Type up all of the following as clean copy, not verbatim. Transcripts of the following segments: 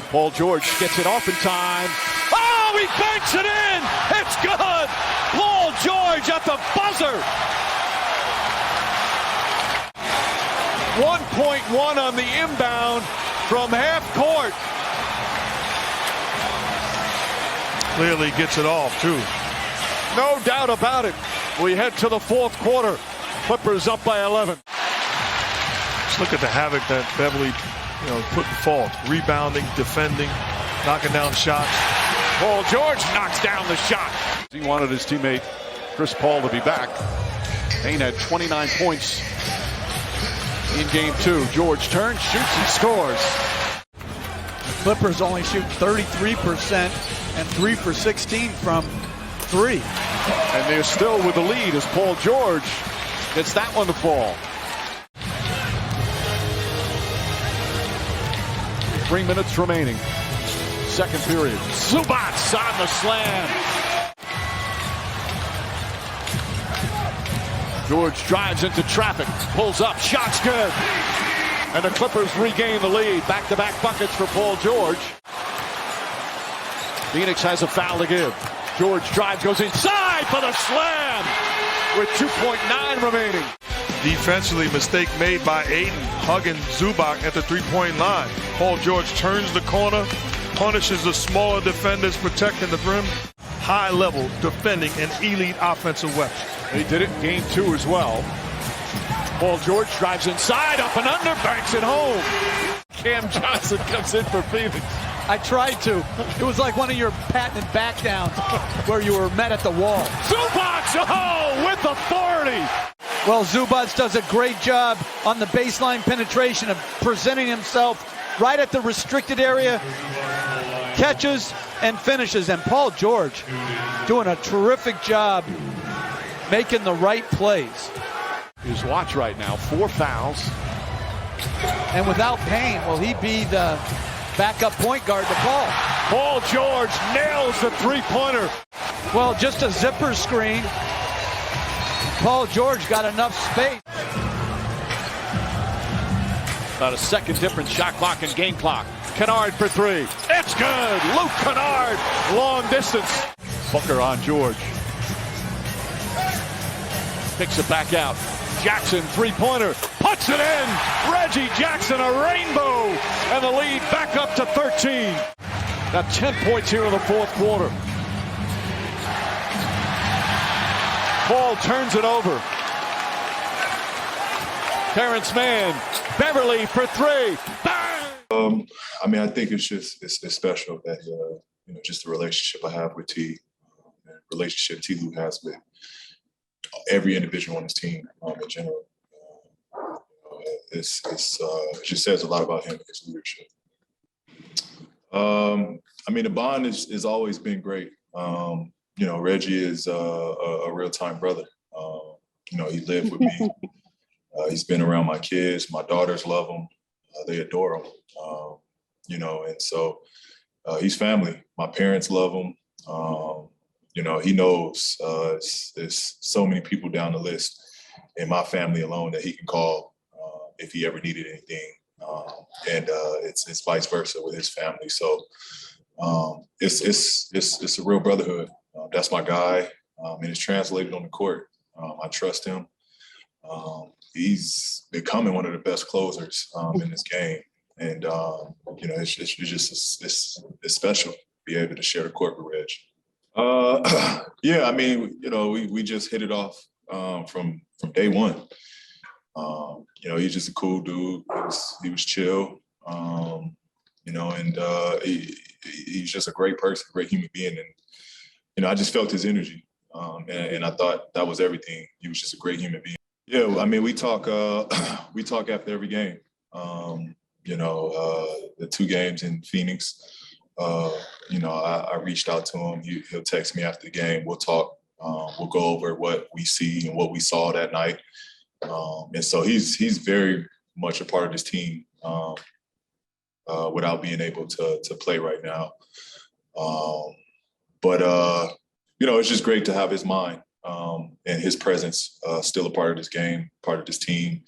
Paul George gets it off in time. Oh, he banks it in! It's good! Paul George at the buzzer! 1.1 on the inbound from half court. Clearly gets it off, too. No doubt about it. We head to the fourth quarter. Clippers up by 11. Just look at the havoc that Beverly put in fault. Rebounding, defending, knocking down shots. Paul George knocks down the shot. He wanted his teammate Chris Paul to be back. Payne had 29 points in game 2. George turns, shoots, and scores. The Clippers only shoot 33% and 3 for 16 from 3. And they're still with the lead as Paul George gets that one to fall. 3 minutes remaining. Second period. Zubac on the slam. George drives into traffic, pulls up, shot's good. And the Clippers regain the lead. Back-to-back buckets for Paul George. Phoenix has a foul to give. George drives, goes inside for the slam with 2.9 remaining. Defensively, mistake made by Ayton, hugging Zubac at the three-point line. Paul George turns the corner, punishes the smaller defenders, protecting the rim. High-level defending and elite offensive weapon. He did it in game 2 as well. Paul George drives inside, up and under, banks it home. Cam Johnson comes in for Phoenix. I tried to. It was like one of your patented back downs where you were met at the wall. Zubac, with authority. Well, Zubac does a great job on the baseline penetration of presenting himself right at the restricted area, catches and finishes. And Paul George doing a terrific job making the right plays. His watch right now, 4 fouls. And without Payne, will he be the backup point guard to Paul? Paul George nails the three-pointer. Well, just a zipper screen. Paul George got enough space. About a second difference, shot clock and game clock. Kennard for 3. It's good. Luke Kennard, long distance. Booker on George. Picks it back out. Jackson, three-pointer, puts it in. Reggie Jackson, a rainbow, and the lead back up to 13. Got 10 points here in the fourth quarter. Paul turns it over. Terrence Mann, Beverly for 3. Bang! I think it's special that just the relationship I have with T, and the relationship T. Lue has with every individual on his team in general. It just says a lot about him and his leadership. The bond has always been great. Reggie is a real-time brother. He lived with me. He's been around my kids. My daughters love him. They adore him. And so he's family. My parents love him. He knows there's so many people down the list in my family alone that he can call if he ever needed anything. It's vice versa with his family. So it's a real brotherhood. That's my guy, and it's translated on the court. I trust him. He's becoming one of the best closers in this game, and it's special to be able to share the court with Reg. We just hit it off from day one. He's just a cool dude. He was chill, he's just a great person, great human being. And, I just felt his energy. And I thought that was everything. He was just a great human being. Yeah, we talk after every game. The 2 games in Phoenix, I reached out to him. He'll text me after the game. We'll talk. We'll go over what we see and what we saw that night. And so he's very much a part of this team without being able to play right now. It's just great to have his mind and his presence still a part of this game, part of this team.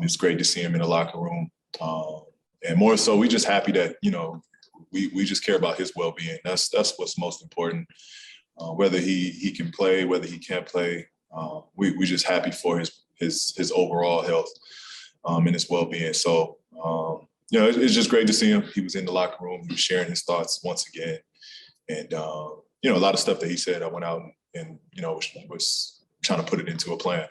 It's great to see him in the locker room. And more so, we're just happy that, we just care about his well-being. That's what's most important. Whether he can play, whether he can't play, we're just happy for his overall health and his well-being. So, it's just great to see him. He was in the locker room. He was sharing his thoughts once again. And, a lot of stuff that he said, I went out and was trying to put it into a plan.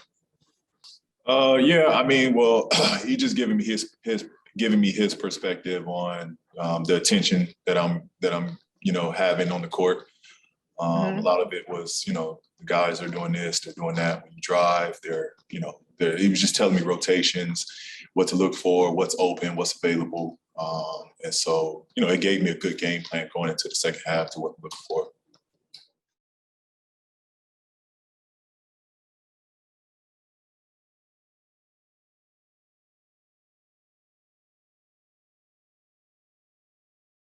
He just giving me his perspective on the attention that I'm having on the court. A lot of it was, the guys are doing this, they're doing that. When you drive, he was just telling me rotations, what to look for, what's open, what's available. And so, it gave me a good game plan going into the second half to what I'm looking for.